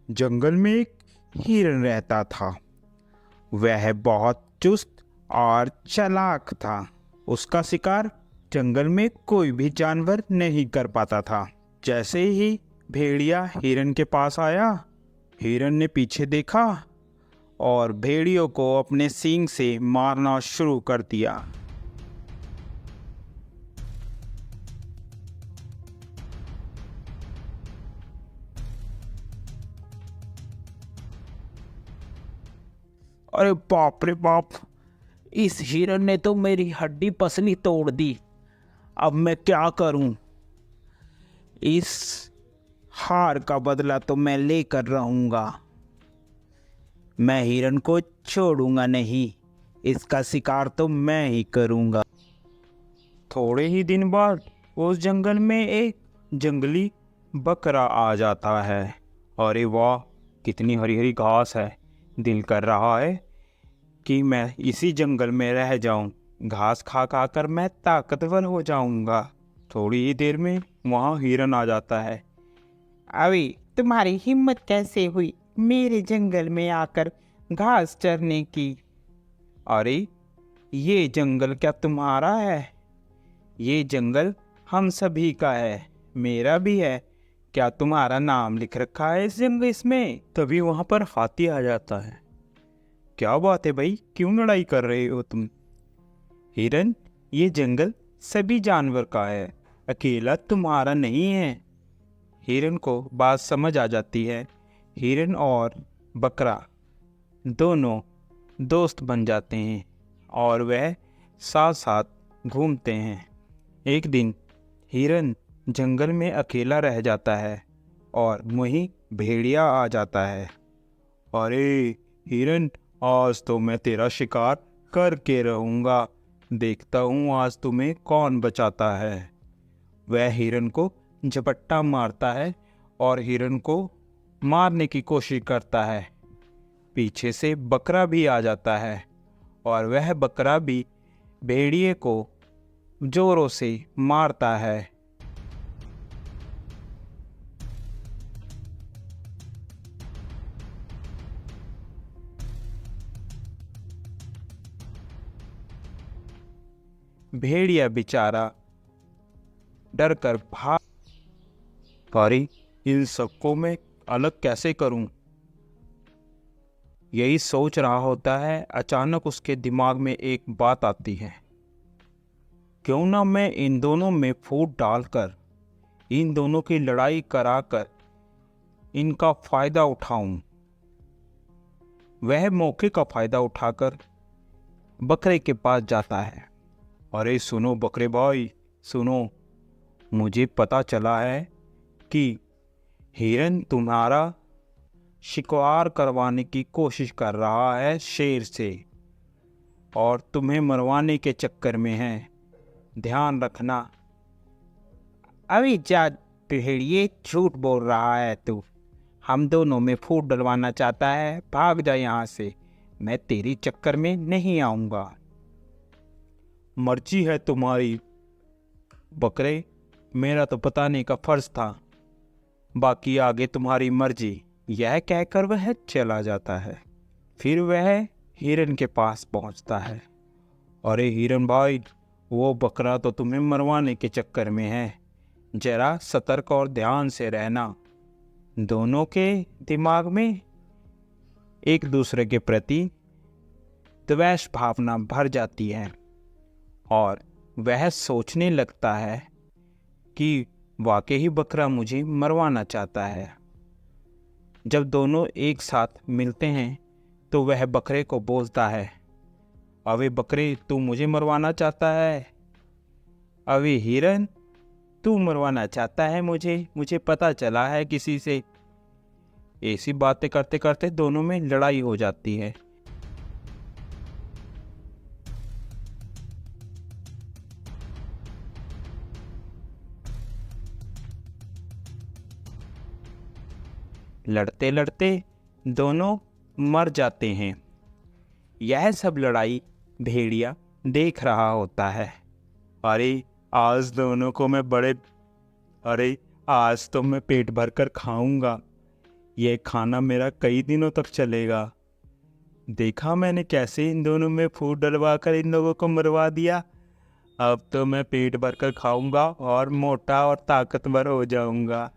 जंगल में एक हिरन रहता था। वह बहुत चुस्त और चालाक था। उसका शिकार जंगल में कोई भी जानवर नहीं कर पाता था। जैसे ही भेड़िया हिरन के पास आया, हिरन ने पीछे देखा और भेड़ियों को अपने सींग से मारना शुरू कर दिया। अरे बाप रे बाप। इस हिरन ने तो मेरी हड्डी पसली तोड़ दी। अब मैं क्या करूं? इस हार का बदला तो मैं लेकर रहूंगा। मैं हिरन को छोड़ूंगा नहीं। इसका शिकार तो मैं ही करूंगा। थोड़े ही दिन बाद उस जंगल में एक जंगली बकरा आ जाता है। अरे वाह, कितनी हरी हरी घास है। दिल कर रहा है कि मैं इसी जंगल में रह जाऊं। घास खा खा कर मैं ताकतवर हो जाऊंगा। थोड़ी ही देर में वहाँ हिरन आ जाता है। अभी तुम्हारी हिम्मत कैसे हुई मेरे जंगल में आकर घास चरने की? अरे, ये जंगल क्या तुम्हारा है? ये जंगल हम सभी का है, मेरा भी है। क्या तुम्हारा नाम लिख रखा है इस जंगल इसमें? तभी वहां पर हाथी आ जाता है। क्या बात है भाई, क्यों लड़ाई कर रहे हो तुम? हिरन, ये जंगल सभी जानवर का है, अकेला तुम्हारा नहीं है। हिरन को बात समझ आ जाती है। हिरन और बकरा दोनों दोस्त बन जाते हैं और वह साथ साथ घूमते हैं। एक दिन हिरन जंगल में अकेला रह जाता है और वहीं भेड़िया आ जाता है। अरे हिरन, आज तो मैं तेरा शिकार करके रहूंगा। देखता हूँ आज तुम्हें कौन बचाता है। वह हिरन को झपट्टा मारता है और हिरन को मारने की कोशिश करता है। पीछे से बकरा भी आ जाता है और वह बकरा भी भेड़िए को जोरों से मारता है। भेड़िया बेचारा डर कर भाग। अरे, इन सबको मैं अलग कैसे करूं? यही सोच रहा होता है, अचानक उसके दिमाग में एक बात आती है। क्यों ना मैं इन दोनों में फूट डालकर इन दोनों की लड़ाई कराकर इनका फायदा उठाऊं। वह मौके का फायदा उठाकर बकरे के पास जाता है। अरे सुनो बकरे भाई, सुनो, मुझे पता चला है कि हिरन तुम्हारा शिकार करवाने की कोशिश कर रहा है शेर से और तुम्हें मरवाने के चक्कर में है। ध्यान रखना। अभी जा भेड़िए, झूठ बोल रहा है तू। हम दोनों में फूट डलवाना चाहता है? भाग जा यहाँ से। मैं तेरी चक्कर में नहीं आऊंगा। मर्जी है तुम्हारी बकरे, मेरा तो बताने का फर्ज था, बाकी आगे तुम्हारी मर्जी। यह कहकर वह चला जाता है। फिर वह हिरन के पास पहुंचता है। अरे हिरन भाई, वो बकरा तो तुम्हें मरवाने के चक्कर में है, जरा सतर्क और ध्यान से रहना। दोनों के दिमाग में एक दूसरे के प्रति द्वेष भावना भर जाती है और वह सोचने लगता है कि वाकई ही बकरा मुझे मरवाना चाहता है। जब दोनों एक साथ मिलते हैं तो वह बकरे को बोलता है, अबे बकरे, तू मुझे मरवाना चाहता है? अबे हिरन, तू मरवाना चाहता है मुझे पता चला है किसी से। ऐसी बातें करते करते दोनों में लड़ाई हो जाती है। लड़ते लड़ते दोनों मर जाते हैं। यह सब लड़ाई भेड़िया देख रहा होता है। अरे आज दोनों को मैं बड़े अरे आज तो मैं पेट भर कर खाऊंगा। ये खाना मेरा कई दिनों तक चलेगा। देखा मैंने कैसे इन दोनों में फूड डलवा कर इन लोगों को मरवा दिया। अब तो मैं पेट भर कर खाऊंगा और मोटा और ताकतवर हो जाऊंगा।